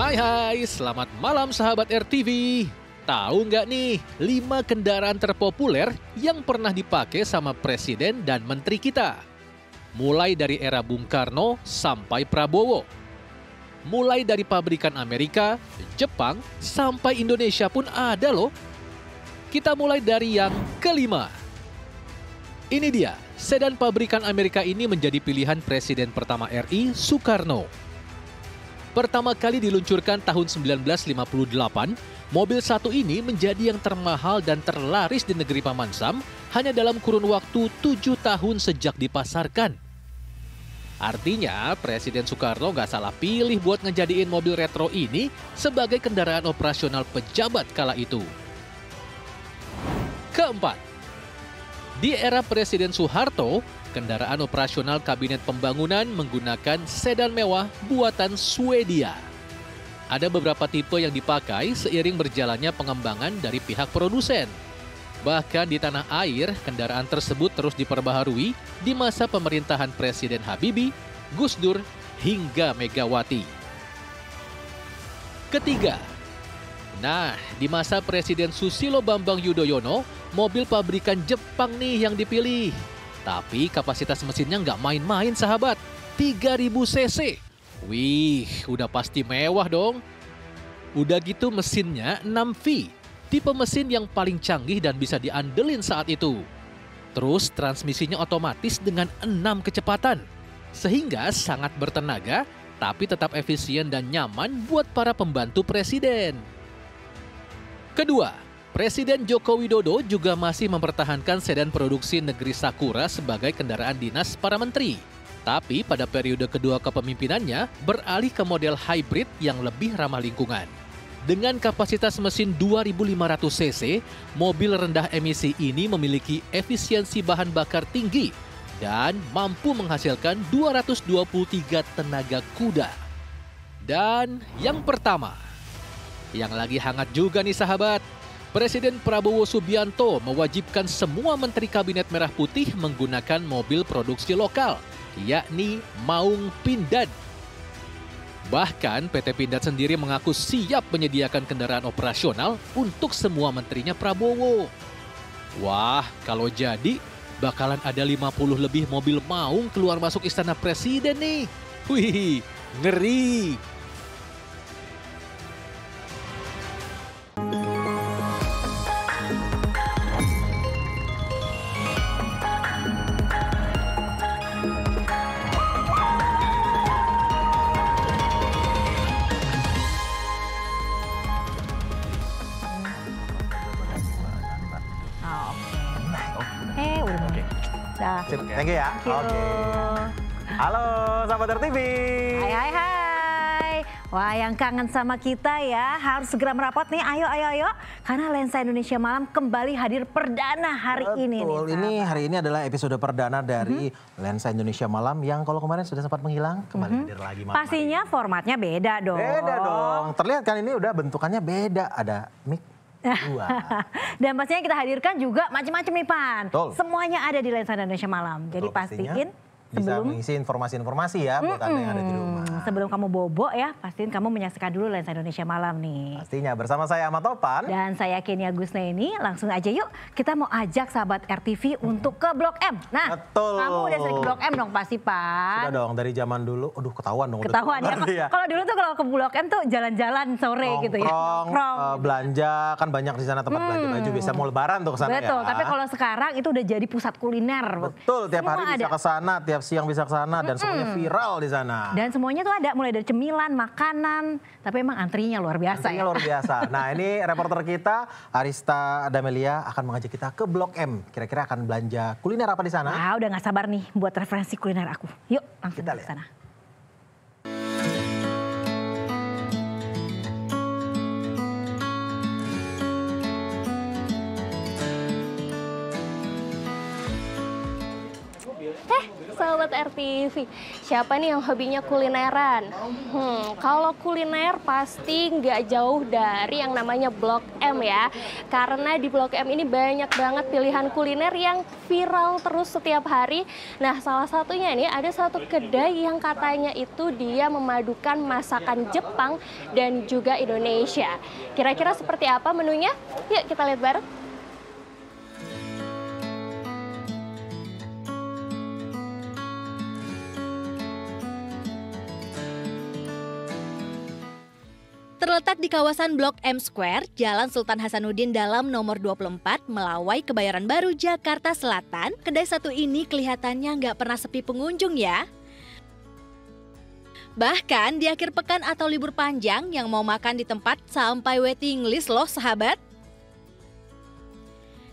Hai, selamat malam sahabat RTV. Tahu nggak nih, 5 kendaraan terpopuler yang pernah dipakai sama presiden dan menteri kita? Mulai dari era Bung Karno sampai Prabowo. Mulai dari pabrikan Amerika, Jepang, sampai Indonesia pun ada loh. Kita mulai dari yang kelima. Ini dia, sedan pabrikan Amerika ini menjadi pilihan Presiden pertama RI, Soekarno. Pertama kali diluncurkan tahun 1958, mobil satu ini menjadi yang termahal dan terlaris di negeri Paman Sam hanya dalam kurun waktu 7 tahun sejak dipasarkan. Artinya, Presiden Soekarno nggak salah pilih buat ngejadiin mobil retro ini sebagai kendaraan operasional pejabat kala itu. Keempat, di era Presiden Soeharto, kendaraan operasional Kabinet Pembangunan menggunakan sedan mewah buatan Swedia. Ada beberapa tipe yang dipakai seiring berjalannya pengembangan dari pihak produsen. Bahkan di tanah air, kendaraan tersebut terus diperbaharui di masa pemerintahan Presiden Habibie, Gus Dur, hingga Megawati. Ketiga, nah di masa Presiden Susilo Bambang Yudhoyono, mobil pabrikan Jepang nih yang dipilih. Tapi kapasitas mesinnya nggak main-main sahabat, 3000 cc. Wih, udah pasti mewah dong. Udah gitu mesinnya 6V, tipe mesin yang paling canggih dan bisa diandelin saat itu. Terus transmisinya otomatis dengan 6 kecepatan, sehingga sangat bertenaga tapi tetap efisien dan nyaman buat para pembantu presiden. Kedua, Presiden Joko Widodo juga masih mempertahankan sedan produksi negeri Sakura sebagai kendaraan dinas para menteri. Tapi pada periode kedua kepemimpinannya beralih ke model hybrid yang lebih ramah lingkungan. Dengan kapasitas mesin 2500 cc, mobil rendah emisi ini memiliki efisiensi bahan bakar tinggi dan mampu menghasilkan 223 tenaga kuda. Dan yang pertama, yang lagi hangat juga nih sahabat, Presiden Prabowo Subianto mewajibkan semua Menteri Kabinet Merah Putih menggunakan mobil produksi lokal, yakni Maung Pindad. Bahkan PT Pindad sendiri mengaku siap menyediakan kendaraan operasional untuk semua menterinya Prabowo. Wah, kalau jadi bakalan ada 50 lebih mobil Maung keluar masuk istana presiden nih. Wih, ngeri. Sip, thank you ya. Oke. Halo, sahabat RTV. Hai. Wah, yang kangen sama kita ya harus segera merapat nih. Ayo. Karena Lensa Indonesia Malam kembali hadir perdana hari ini. Betul, hari ini adalah episode perdana dari Lensa Indonesia Malam yang kalau kemarin sudah sempat menghilang, kembali hadir lagi malam. Pastinya formatnya beda dong. Beda dong. Terlihat kan ini udah bentukannya beda. Ada mic. Dan pastinya kita hadirkan juga macam-macam nih Pan. Betul. Semuanya ada di Lensa Indonesia Malam. Jadi pastiin bisa mengisi informasi-informasi ya buat Anda yang ada di rumah. Sebelum kamu bobo ya, pastiin kamu menyaksikan dulu Lensa Indonesia Malam nih. Pastinya bersama saya Ahmad Topan. Dan saya Kenia Gusneni. Langsung aja yuk kita mau ajak sahabat RTV untuk ke Blok M. Nah, betul. Kamu udah sering ke Blok M dong pasti Pan. Sudah dong, dari zaman dulu. Aduh, ketahuan dong. Ketahuan ya. Kalau dulu tuh kalau ke Blok M tuh jalan-jalan sore gitu ya. Nongkrong, belanja, kan banyak di sana tempat belanja baju. Bisa mau lebaran tuh ke sana ya. Betul, tapi kalau sekarang itu udah jadi pusat kuliner. Betul, tiap hari bisa ke sana, tiap siang bisa ke sana dan semuanya viral di sana. Dan semuanya tuh ada mulai dari cemilan, makanan, tapi emang antrinya luar biasa. Antrinya luar biasa. Nah, ini reporter kita Arista Damelia akan mengajak kita ke Blok M. Kira-kira akan belanja kuliner apa di sana? Ah, udah gak sabar nih buat referensi kuliner aku. Yuk, langsung kita ke sana. Sahabat RTV, siapa nih yang hobinya kulineran? Kalau kuliner pasti nggak jauh dari yang namanya Blok M ya. Karena di Blok M ini banyak banget pilihan kuliner yang viral terus setiap hari. Nah, salah satunya ini ada satu kedai yang katanya itu dia memadukan masakan Jepang dan juga Indonesia. Kira-kira seperti apa menunya? Yuk kita lihat bareng. Terletak di kawasan Blok M Square, Jalan Sultan Hasanuddin Dalam nomor 24, Melawai, Kebayoran Baru, Jakarta Selatan, kedai satu ini kelihatannya nggak pernah sepi pengunjung ya. Bahkan di akhir pekan atau libur panjang yang mau makan di tempat sampai waiting list loh sahabat.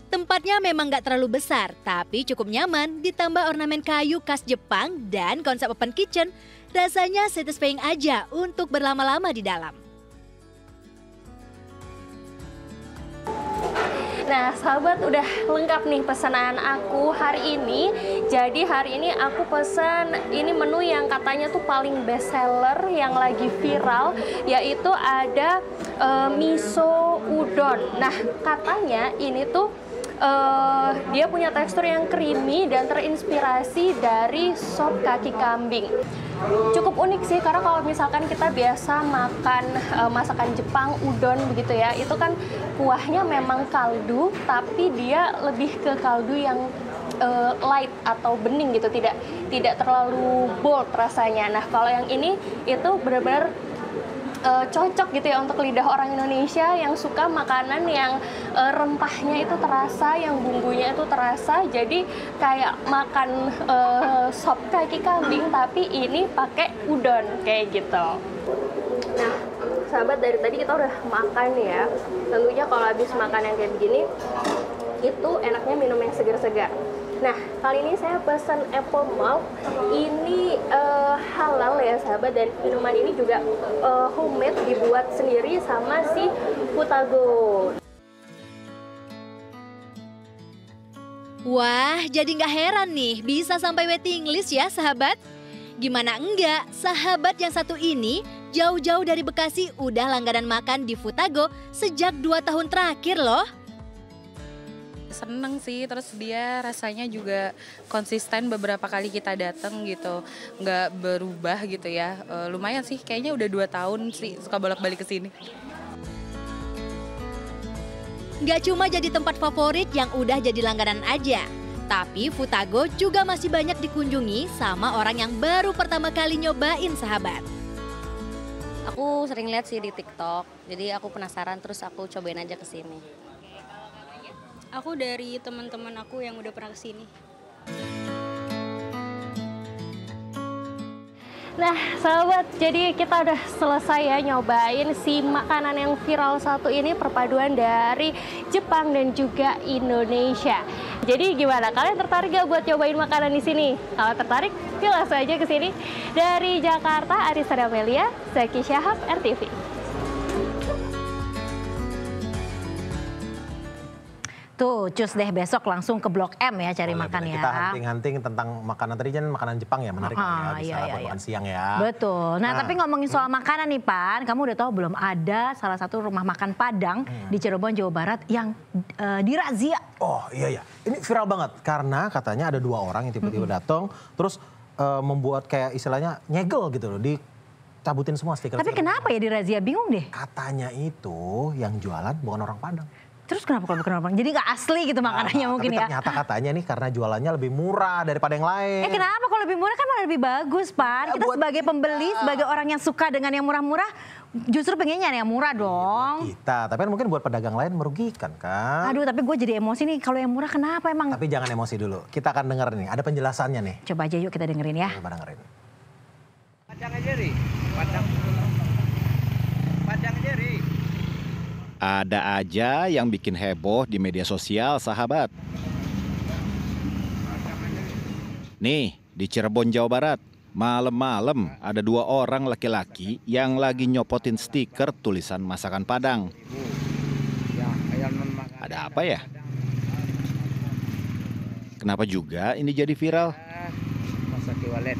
Tempatnya memang nggak terlalu besar, tapi cukup nyaman, ditambah ornamen kayu khas Jepang dan konsep open kitchen. Rasanya satisfying aja untuk berlama-lama di dalam. Nah, sahabat, udah lengkap nih pesanan aku hari ini. Jadi hari ini aku pesan ini menu yang katanya tuh paling best seller yang lagi viral, yaitu ada miso udon. Nah, katanya ini tuh dia punya tekstur yang creamy dan terinspirasi dari sop kaki kambing. Cukup unik sih, karena kalau misalkan kita biasa makan masakan Jepang, udon begitu ya, itu kan kuahnya memang kaldu, tapi dia lebih ke kaldu yang light atau bening gitu, tidak terlalu bold rasanya. Nah, kalau yang ini itu benar-benar cocok gitu ya untuk lidah orang Indonesia yang suka makanan yang rempahnya itu terasa, yang bumbunya itu terasa. Jadi kayak makan sop kaki kambing tapi ini pakai udon kayak gitu. Nah, sahabat, dari tadi kita udah makan ya. Tentunya kalau habis makan yang kayak begini itu enaknya minum yang segar-segar. Nah, kali ini saya pesan apple malt. Ini halal ya sahabat, dan minuman ini juga homemade, dibuat sendiri sama si Futago. Wah, jadi nggak heran nih bisa sampai waiting list ya sahabat. Gimana enggak, sahabat yang satu ini jauh-jauh dari Bekasi udah langganan makan di Futago sejak 2 tahun terakhir loh. Seneng sih, terus dia rasanya juga konsisten beberapa kali kita datang gitu, nggak berubah gitu ya. Lumayan sih, kayaknya udah 2 tahun sih suka bolak-balik ke sini. Nggak cuma jadi tempat favorit yang udah jadi langganan aja, tapi Futago juga masih banyak dikunjungi sama orang yang baru pertama kali nyobain sahabat. Aku sering lihat sih di TikTok, jadi aku penasaran terus aku cobain aja ke sini. Aku dari teman-teman aku yang udah pernah kesini. Nah, sahabat, jadi kita udah selesai ya nyobain si makanan yang viral satu ini, perpaduan dari Jepang dan juga Indonesia. Jadi gimana? Kalian tertarik gak buat cobain makanan di sini? Kalau tertarik, yuk langsung aja ke sini. Dari Jakarta, Arista Damelia, Zaki Syahab, RTV. Tuh, cus deh besok langsung ke Blok M ya cari makan ya. Kita hunting-hunting tentang makanan, tadi kan makanan Jepang ya, menarik ya, bisa buat makan siang ya. Betul. Nah, tapi ngomongin soal makanan nih Pan, kamu udah tahu belum ada salah satu rumah makan Padang di Cirebon, Jawa Barat yang dirazia. Oh iya, ini viral banget karena katanya ada 2 orang yang tiba-tiba datang terus membuat kayak istilahnya nyegel gitu loh, dicabutin semua stiker. Tapi kenapa ya dirazia? Bingung deh. Katanya itu yang jualan bukan orang Padang. Terus kenapa kalau bukan orang? Jadi nggak asli gitu makanannya mungkin ya? Ternyata katanya nih karena jualannya lebih murah daripada yang lain. Kenapa kalau lebih murah kan malah lebih bagus, Pan? Kita sebagai pembeli, sebagai orang yang suka dengan yang murah-murah, justru pengennya yang murah dong. Kita, tapi kan mungkin buat pedagang lain merugikan kan? Aduh, tapi gue jadi emosi nih kalau yang murah kenapa emang? Tapi jangan emosi dulu, kita akan denger nih, ada penjelasannya nih. Coba aja yuk kita dengerin ya. Coba dengerin. Padang aja ri, Padang aja ri. Ada aja yang bikin heboh di media sosial, sahabat. Nih, di Cirebon, Jawa Barat, malam-malam ada 2 orang laki-laki yang lagi nyopotin stiker tulisan masakan Padang. Ada apa ya? Kenapa juga ini jadi viral? walet.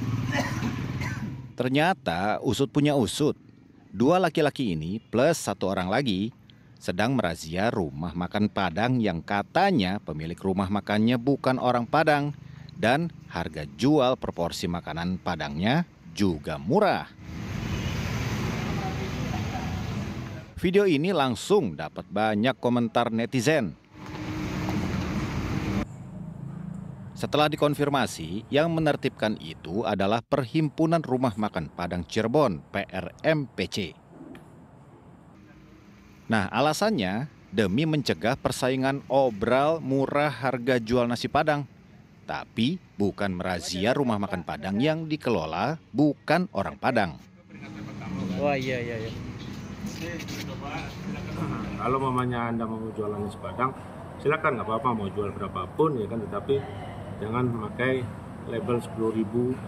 Ternyata usut punya usut. Dua laki-laki ini plus satu orang lagi sedang merazia rumah makan Padang yang katanya pemilik rumah makannya bukan orang Padang. Dan harga jual proporsi makanan Padangnya juga murah. Video ini langsung dapat banyak komentar netizen. Setelah dikonfirmasi, yang menertibkan itu adalah Perhimpunan Rumah Makan Padang Cirebon, PRMPC. Nah, alasannya demi mencegah persaingan obral murah harga jual nasi Padang. Tapi bukan merazia rumah makan Padang yang dikelola bukan orang Padang. Oh iya. Kalau mamanya Anda mau jualan nasi Padang, silakan, nggak apa-apa, mau jual berapapun ya kan, tetapi jangan memakai label 10.000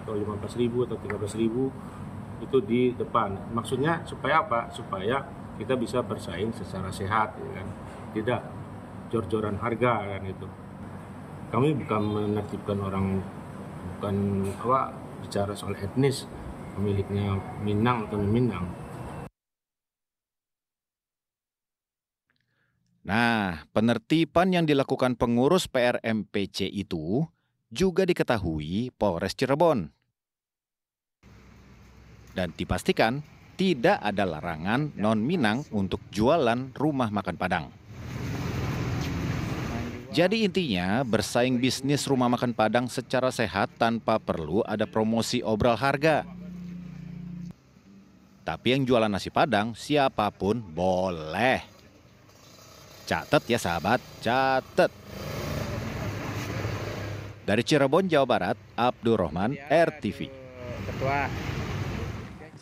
atau 15.000 atau 13.000 itu di depan. Maksudnya supaya apa? Supaya kita bisa bersaing secara sehat ya kan. Tidak jor-joran harga kan itu. Kami bukan menertibkan orang, bukan bicara soal etnis, pemiliknya Minang atau Minang. Nah, penertiban yang dilakukan pengurus PRMPC itu juga diketahui Polres Cirebon. Dan dipastikan tidak ada larangan non-Minang untuk jualan rumah makan Padang. Jadi intinya bersaing bisnis rumah makan Padang secara sehat tanpa perlu ada promosi obral harga. Tapi yang jualan nasi Padang siapapun boleh. Catat ya sahabat, catat. Dari Cirebon, Jawa Barat, Abdul Rahman, RTV. Ketua.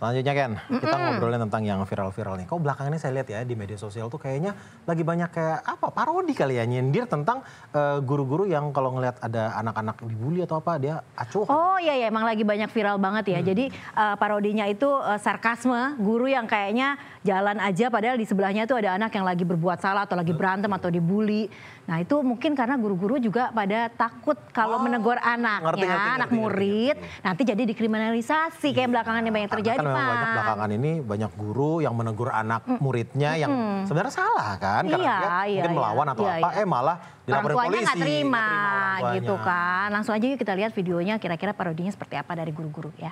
Selanjutnya Ken, kita ngobrolin tentang yang viral-viral nih. Kok belakangan ini saya lihat ya di media sosial tuh kayaknya lagi banyak kayak parodi kali ya, nyindir tentang guru-guru yang kalau ngelihat ada anak-anak dibully atau apa dia acuh. Oh iya emang lagi banyak viral banget ya. Jadi parodinya itu sarkasme, guru yang kayaknya jalan aja padahal di sebelahnya itu ada anak yang lagi berbuat salah atau lagi berantem atau dibully. Nah itu mungkin karena guru-guru juga pada takut kalau menegur anaknya, anak murid, nanti jadi dikriminalisasi kayak belakangan yang banyak terjadi. Kan memang banyak belakangan ini banyak guru yang menegur anak muridnya yang sebenarnya salah kan, karena dia mungkin melawan atau malah dilaporin polisi. Orang tuanya nggak terima gitu kan. Langsung aja yuk kita lihat videonya kira-kira parodinya seperti apa dari guru-guru ya.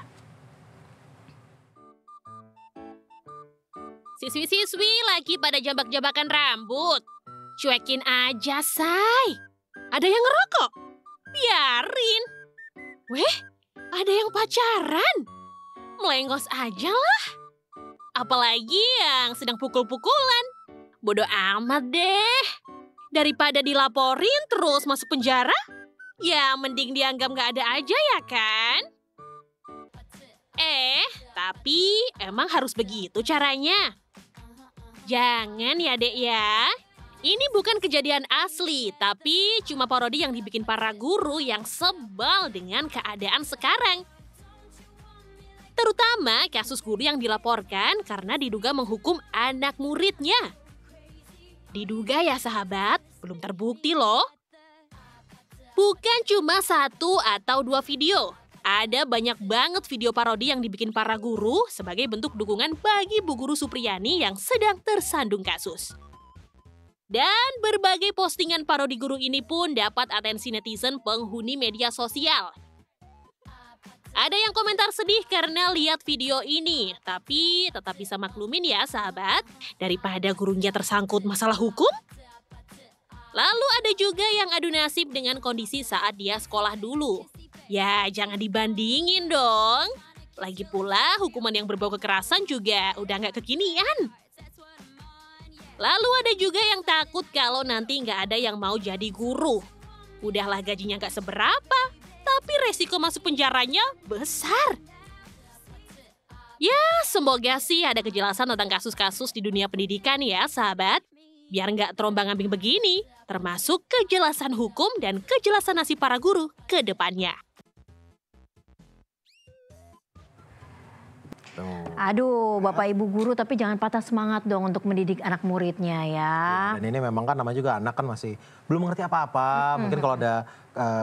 Siswi-siswi lagi pada jambak-jambakan rambut. Cuekin aja, say. Ada yang ngerokok? Biarin. Weh, ada yang pacaran? Melengos aja lah. Apalagi yang sedang pukul-pukulan. Bodoh amat deh. Daripada dilaporin terus masuk penjara, ya mending dianggap gak ada aja ya kan? Tapi emang harus begitu caranya? Jangan ya dek ya. Ini bukan kejadian asli, tapi cuma parodi yang dibikin para guru yang sebal dengan keadaan sekarang. Terutama kasus guru yang dilaporkan karena diduga menghukum anak muridnya. Diduga ya sahabat, belum terbukti loh. Bukan cuma 1 atau 2 video. Ada banyak banget video parodi yang dibikin para guru sebagai bentuk dukungan bagi Bu Guru Supriyani yang sedang tersandung kasus. Dan berbagai postingan parodi guru ini pun dapat atensi netizen penghuni media sosial. Ada yang komentar sedih karena lihat video ini, tapi tetap bisa maklumin ya sahabat, daripada gurunya tersangkut masalah hukum. Lalu ada juga yang adu nasib dengan kondisi saat dia sekolah dulu. Ya jangan dibandingin dong. Lagi pula hukuman yang berbau kekerasan juga udah nggak kekinian. Lalu ada juga yang takut kalau nanti nggak ada yang mau jadi guru. Udahlah gajinya nggak seberapa, tapi resiko masuk penjaranya besar. Ya, semoga sih ada kejelasan tentang kasus-kasus di dunia pendidikan ya, sahabat. Biar nggak terombang-ambing begini, termasuk kejelasan hukum dan kejelasan nasib para guru ke depannya. Aduh, Bapak Ibu guru, tapi jangan patah semangat dong untuk mendidik anak muridnya ya. Dan ini memang kan namanya juga anak kan masih belum mengerti apa-apa. Mungkin kalau ada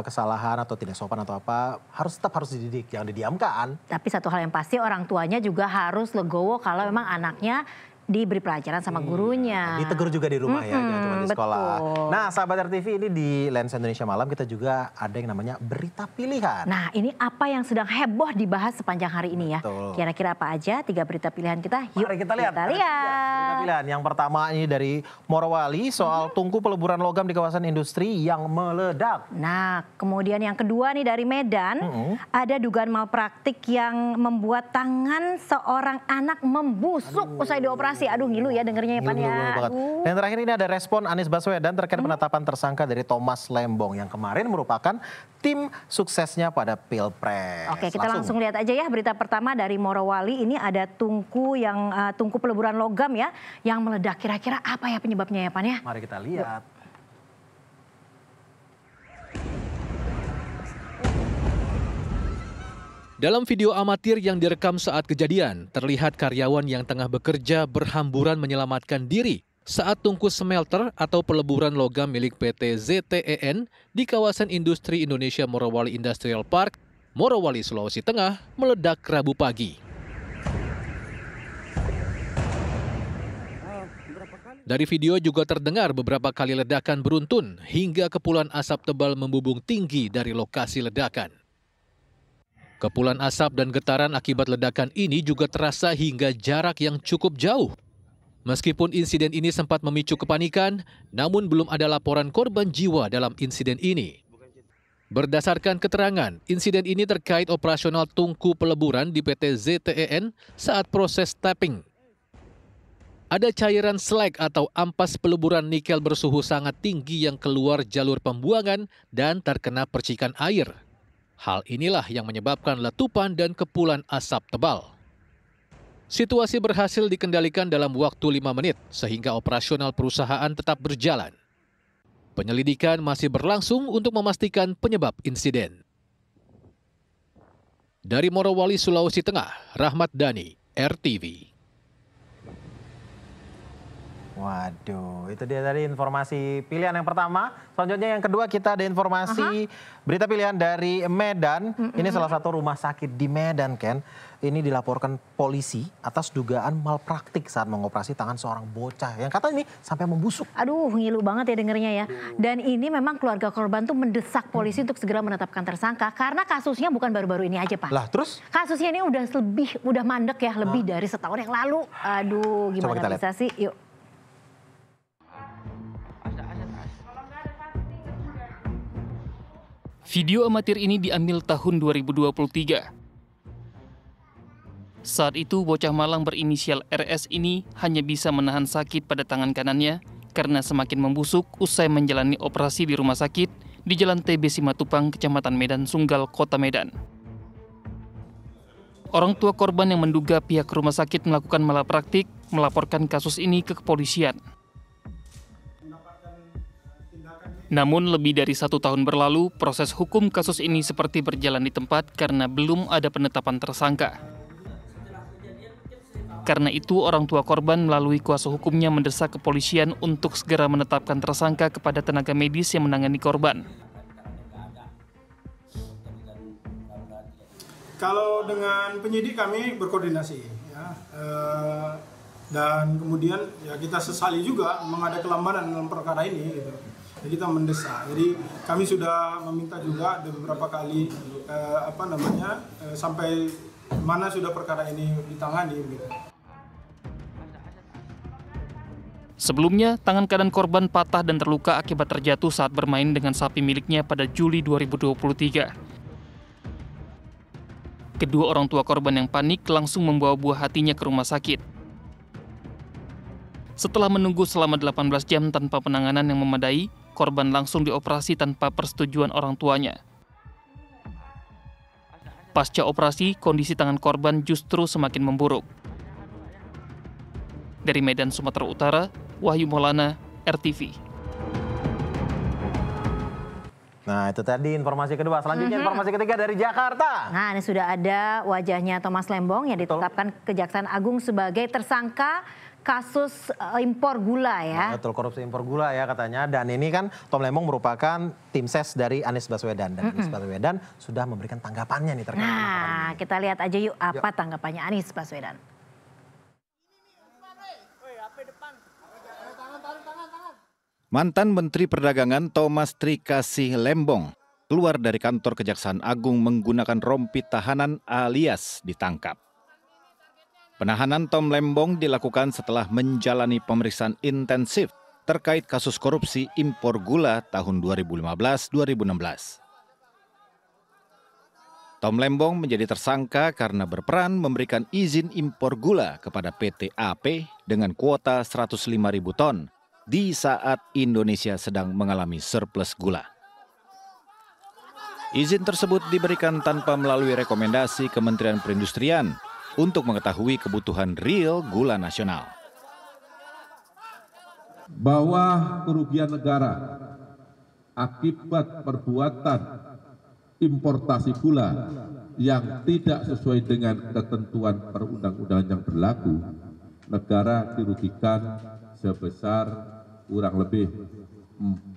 kesalahan atau tidak sopan atau apa, tetap harus dididik, jangan didiamkan. Tapi satu hal yang pasti, orang tuanya juga harus legowo kalau memang anaknya diberi pelajaran sama gurunya. Ditegur juga di rumah ya, jangan cuma di sekolah. Betul. Nah, sahabat RTV, ini di Lensa Indonesia Malam kita juga ada yang namanya berita pilihan. Nah, ini apa yang sedang heboh dibahas sepanjang hari ini ya. Betul. Kira-kira apa aja 3 berita pilihan kita? Yuk Mari kita lihat. Berita pilihan. Yang pertama ini dari Morowali soal tungku peleburan logam di kawasan industri yang meledak. Nah, kemudian yang kedua nih dari Medan, ada dugaan malpraktik yang membuat tangan seorang anak membusuk usai dioperasi. Aduh, ngilu ya dengernya ya Pan ya. Dan terakhir ini ada respon Anies Baswedan terkait penetapan tersangka dari Thomas Lembong yang kemarin merupakan tim suksesnya pada Pilpres. Oke, kita langsung lihat aja ya berita pertama dari Morowali. Ini ada tungku peleburan logam ya yang meledak. Kira-kira apa ya penyebabnya ya Pan ya? Mari kita lihat. Dalam video amatir yang direkam saat kejadian, terlihat karyawan yang tengah bekerja berhamburan menyelamatkan diri saat tungku smelter atau peleburan logam milik PT ZTEN di kawasan industri Indonesia Morowali Industrial Park, Morowali, Sulawesi Tengah, meledak Rabu pagi. Dari video juga terdengar beberapa kali ledakan beruntun hingga kepulan asap tebal membubung tinggi dari lokasi ledakan. Kepulan asap dan getaran akibat ledakan ini juga terasa hingga jarak yang cukup jauh. Meskipun insiden ini sempat memicu kepanikan, namun belum ada laporan korban jiwa dalam insiden ini. Berdasarkan keterangan, insiden ini terkait operasional tungku peleburan di PT ZTEN saat proses tapping. Ada cairan slag atau ampas peleburan nikel bersuhu sangat tinggi yang keluar jalur pembuangan dan terkena percikan air. Hal inilah yang menyebabkan letupan dan kepulan asap tebal. Situasi berhasil dikendalikan dalam waktu 5 menit sehingga operasional perusahaan tetap berjalan. Penyelidikan masih berlangsung untuk memastikan penyebab insiden. Dari Morowali, Sulawesi Tengah, Rahmat Dhani, RTV. Waduh, itu dia tadi informasi pilihan yang pertama. Selanjutnya yang kedua kita ada informasi berita pilihan dari Medan. Ini salah satu rumah sakit di Medan, Ken. Ini dilaporkan polisi atas dugaan malpraktik saat mengoperasi tangan seorang bocah yang katanya ini sampai membusuk. Aduh, ngilu banget ya dengernya ya. Dan ini memang keluarga korban tuh mendesak polisi untuk segera menetapkan tersangka karena kasusnya bukan baru-baru ini aja, Pak. Lah, terus? Kasusnya ini udah mandek ya, lebih dari setahun yang lalu. Aduh, gimana bisa sih? Yuk. Video amatir ini diambil tahun 2023. Saat itu bocah Malang berinisial RS ini hanya bisa menahan sakit pada tangan kanannya karena semakin membusuk usai menjalani operasi di rumah sakit di Jalan TB Simatupang, Kecamatan Medan Sunggal, Kota Medan. Orang tua korban yang menduga pihak rumah sakit melakukan malapraktik melaporkan kasus ini ke kepolisian. Namun lebih dari 1 tahun berlalu, proses hukum kasus ini seperti berjalan di tempat karena belum ada penetapan tersangka. Karena itu, orang tua korban melalui kuasa hukumnya mendesak kepolisian untuk segera menetapkan tersangka kepada tenaga medis yang menangani korban. Kalau dengan penyidik kami berkoordinasi, ya, dan kemudian ya kita sesali juga memang ada kelambanan dalam perkara ini. Gitu. Jadi kita mendesak. Jadi kami sudah meminta juga beberapa kali sampai mana sudah perkara ini ditangani. Gitu. Sebelumnya, tangan kanan korban patah dan terluka akibat terjatuh saat bermain dengan sapi miliknya pada Juli 2023. Kedua orang tua korban yang panik langsung membawa buah hatinya ke rumah sakit. Setelah menunggu selama 18 jam tanpa penanganan yang memadai, korban langsung dioperasi tanpa persetujuan orang tuanya. Pasca operasi, kondisi tangan korban justru semakin memburuk. Dari Medan, Sumatera Utara, Wahyu Maulana, RTV. Nah itu tadi informasi kedua. Selanjutnya informasi ketiga dari Jakarta. Nah ini sudah ada wajahnya Thomas Lembong yang ditetapkan Kejaksaan Agung sebagai tersangka kasus impor gula ya. Betul, korupsi impor gula ya katanya. Dan ini kan Tom Lembong merupakan tim ses dari Anies Baswedan. Dan Anies Baswedan sudah memberikan tanggapannya nih terkait Nah kita lihat aja yuk apa tanggapannya Anies Baswedan. Mantan Menteri Perdagangan Thomas Trikasih Lembong keluar dari kantor Kejaksaan Agung menggunakan rompi tahanan alias ditangkap. Penahanan Tom Lembong dilakukan setelah menjalani pemeriksaan intensif terkait kasus korupsi impor gula tahun 2015-2016. Tom Lembong menjadi tersangka karena berperan memberikan izin impor gula kepada PT AP dengan kuota 105.000 ton di saat Indonesia sedang mengalami surplus gula. Izin tersebut diberikan tanpa melalui rekomendasi Kementerian Perindustrian untuk mengetahui kebutuhan real gula nasional. Bahwa kerugian negara akibat perbuatan importasi gula yang tidak sesuai dengan ketentuan perundang-undangan yang berlaku, negara dirugikan sebesar kurang lebih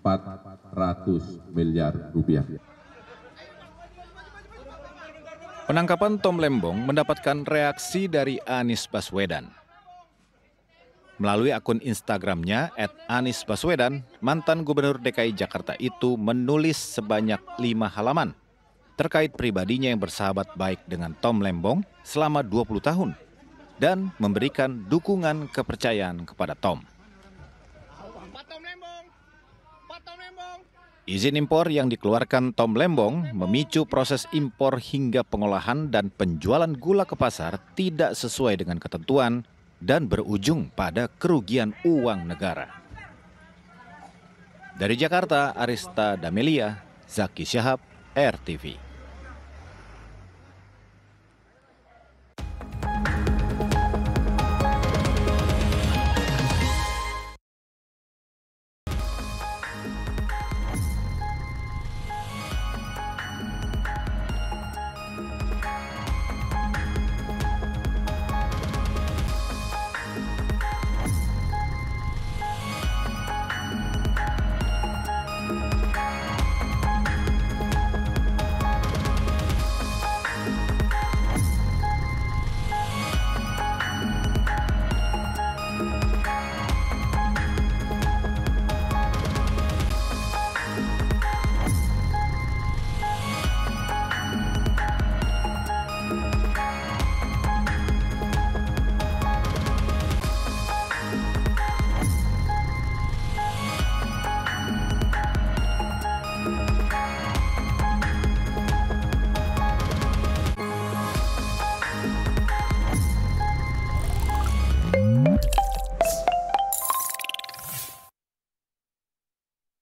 400 miliar rupiah. Penangkapan Tom Lembong mendapatkan reaksi dari Anies Baswedan. Melalui akun Instagramnya @anisbaswedan, mantan Gubernur DKI Jakarta itu menulis sebanyak 5 halaman terkait pribadinya yang bersahabat baik dengan Tom Lembong selama 20 tahun dan memberikan dukungan kepercayaan kepada Tom. Izin impor yang dikeluarkan Tom Lembong memicu proses impor hingga pengolahan dan penjualan gula ke pasar tidak sesuai dengan ketentuan dan berujung pada kerugian uang negara. Dari Jakarta, Arista Damelia, Zaki Syahab, RTV.